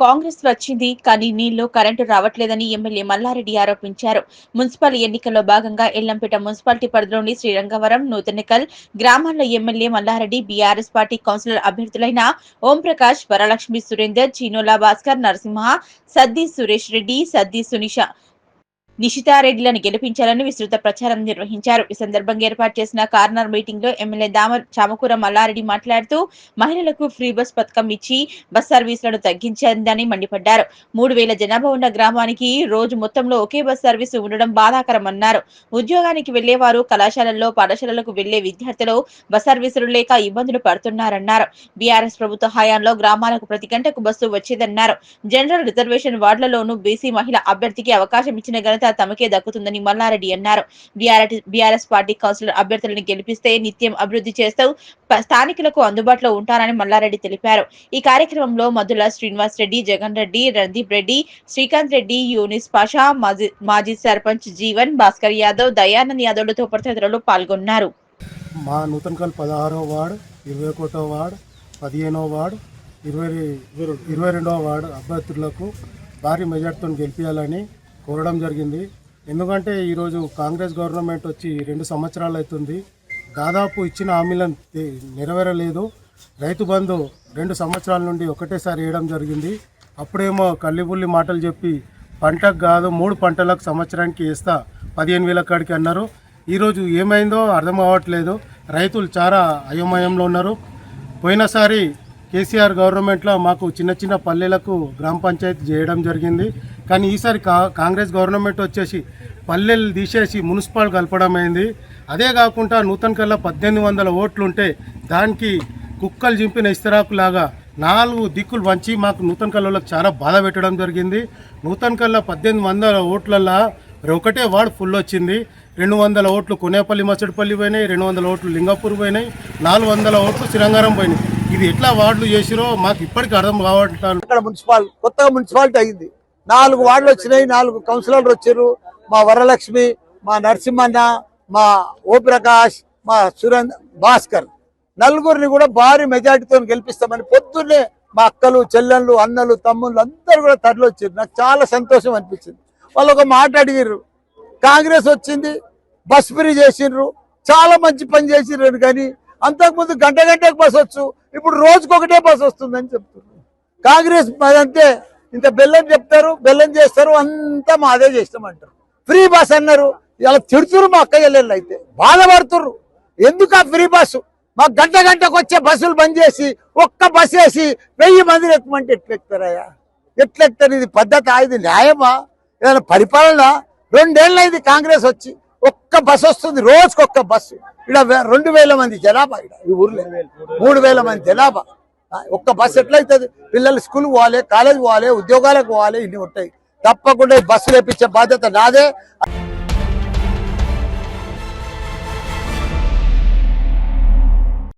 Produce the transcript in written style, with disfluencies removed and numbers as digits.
కాంగ్రెస్ వచ్చింది కానీ నీళ్లు కరెంటు రావట్లేదని ఎమ్మెల్యే మల్లారెడ్డి ఆరోపించారు. మున్సిపల్ ఎన్నికల్లో భాగంగా ఎల్లంపేట మున్సిపాలిటీ పరిధిలోని శ్రీరంగవరం, నూతనకల్ గ్రామాల్లో MLA Mallareddy BRS party councillor అభ్యర్థులైన ఓంప్రకాష్, వరలక్ష్మి, సురేందర్, చీనోలా భాస్కర్, నరసింహ, సద్ది సురేష్ రెడ్డి, సద్ది నిషితారెడ్డిలను గెలిపించాలని విస్తృత ప్రచారం నిర్వహించారు. ఈ సందర్భంగా ఏర్పాటు చేసిన కార్నర్ మీటింగ్ లో ఎమ్మెల్యే చామకూర మల్లారెడ్డి మాట్లాడుతూ మహిళలకు ఫ్రీ బస్ పథకం ఇచ్చి బస్ సర్వీసులను తగ్గించిందని మండిపడ్డారు. 3000 జనాభా ఉన్న గ్రామానికి రోజు మొత్తంలో ఒకే బస్ సర్వీసు ఉండడం బాధాకరమన్నారు. ఉద్యోగానికి వెళ్లేవారు, కళాశాలల్లో పాఠశాలలకు వెళ్లే విద్యార్థులు బస్ సర్వీసులు లేక ఇబ్బందులు పడుతున్నారన్నారు. బీఆర్ఎస్ ప్రభుత్వ హయాంలో గ్రామాలకు ప్రతి గంటకు బస్సు వచ్చేదన్నారు. జనరల్ రిజర్వేషన్ వార్డులలోనూ బీసీ మహిళ అభ్యర్థికి అవకాశం ఇచ్చిన ఘనత తమకే దక్కుతుందని మల్లారెడ్డి అన్నారు. బీఆర్ఎస్ పార్టీ కౌన్సిలర్ అభ్యర్థులను గెలిపిస్తే నిత్యం అభివృద్ధి చేస్తూ స్థానికులకు అందుబాటులో ఉంటారని మల్లారెడ్డి తెలిపారు. ఈ కార్యక్రమంలో మధుల శ్రీనివాస్ రెడ్డి, జగన్ రెడ్డి, రణదీప్ రెడ్డి, శ్రీకాంత్ రెడ్డి, యూనిస్ పాషా, మాజీ సర్పంచ్ జీవన్, భాస్కర్ యాదవ్, దయానంద్ యాదవ్లతో తదితరులు పాల్గొన్నారు. మా నూతనకల్ 16వ వార్డు, 21వ వార్డు, 15వ వార్డు, 22వ వార్డు అభ్యర్థులకు భారీ మెజార్టీతో గెలిపించాలని కోరడం జరిగింది. ఎందుకంటే ఈరోజు కాంగ్రెస్ గవర్నమెంట్ వచ్చి 2 సంవత్సరాలు అవుతుంది. దాదాపు ఇచ్చిన హామీలను నెరవేరలేదు. రైతు బంధు 2 సంవత్సరాల నుండి ఒకటేసారి వేయడం జరిగింది. అప్పుడేమో కల్లిబుల్లి మాటలు చెప్పి పంటకు కాదు 3 పంటలకు సంవత్సరానికి వేస్తా 15,000 కాడికి అన్నారు. ఈరోజు ఏమైందో అర్థం కావట్లేదు. రైతులు చాలా అయోమయంలో ఉన్నారు. పోయినసారి కేసీఆర్ గవర్నమెంట్లో మాకు చిన్న చిన్న పల్లెలకు గ్రామ పంచాయతీ చేయడం జరిగింది. కానీ ఈసారి కాంగ్రెస్ గవర్నమెంట్ వచ్చేసి పల్లెలు తీసేసి మున్సిపల్ కలపడం అయింది. అదే కాకుండా నూతనకల్లా 1800 ఓట్లు ఉంటే దానికి కుక్కలు చింపిన ఇస్తరాకులాగా 4 దిక్కులు వంచి మాకు నూతనకల్లోకి చాలా బాధ పెట్టడం జరిగింది. నూతనకల్లా 1800 ఓట్లల్లో ఒకటే వార్డు ఫుల్ వచ్చింది. 200 ఓట్లు కొనేపల్లి మచ్చడిపల్లి పోయినాయి, 200 ఓట్లు లింగపూర్ పోయినాయి, 400 ఓట్లు శ్రీరంగారం పోయినాయి. ఇది ఎట్లా వార్డులు చేసిరో మాకు ఇప్పటికీ అర్థం కావట్లేదు. అక్కడ కొత్తగా మున్సిపాలిటీ అయింది. 4 వార్డులు వచ్చినాయి, 4 కౌన్సిలర్లు వచ్చారు. మా వరలక్ష్మి, మా నరసింహన్న, మా ఓంప్రకాష్, మా భాస్కర్ నలుగురిని కూడా భారీ మెజార్టీతో గెలిపిస్తామని పొద్దున్నే మా అక్కలు, చెల్లెళ్ళు, అన్నలు, తమ్ముళ్ళు అందరూ కూడా తరలి వచ్చారు. నాకు చాలా సంతోషం అనిపించింది. వాళ్ళు ఒక మాట అడిగారు, కాంగ్రెస్ వచ్చింది, బస్ ఫ్రీ చేసిండ్రు, చాలా మంచి పని చేసిండ్రు. కానీ అంతకుముందు గంటకు బస్ వచ్చు, ఇప్పుడు రోజుకొకటే బస్ వస్తుందని చెప్తున్నారు. కాంగ్రెస్ అదంతే, ఇంత బెల్లం చెప్తారు, బెల్లం చేస్తారు, అంతా మాదే చేస్తామంటారు. ఫ్రీ బస్ అన్నారు, ఇలా తిడుతురు మా అక్క చెల్లెళ్ళు. అయితే బాధపడుతుర్రు, ఎందుకు ఆ ఫ్రీ బస్సు? మాకు గంటకు వచ్చే బస్సులు బంద్ చేసి ఒక్క బస్ వేసి 1000 మందిని ఎక్కమంటే ఎట్లెక్తారయ్యా? ఎట్లెక్తారు? ఇది పద్ధతి? ఇది న్యాయమా? ఏదైనా పరిపాలన? 2 ఏళ్ళు అయింది కాంగ్రెస్ వచ్చి, ఒక్క బస్సు వస్తుంది, రోజుకొక్క బస్సు. ఇక్కడ 2000 మంది జనాభా, ఇక్కడ ఈ ఊర్లో 3000 మంది జనాభా. ఒక్క బస్సు ఎట్లయితుంది? పిల్లలు స్కూల్కి పోవాలి, కాలేజ్ పోవాలి, ఉద్యోగాలకు పోవాలి, ఇన్ని ఉంటాయి. తప్పకుండా బస్సులు వేపించే బాధ్యత నాదే.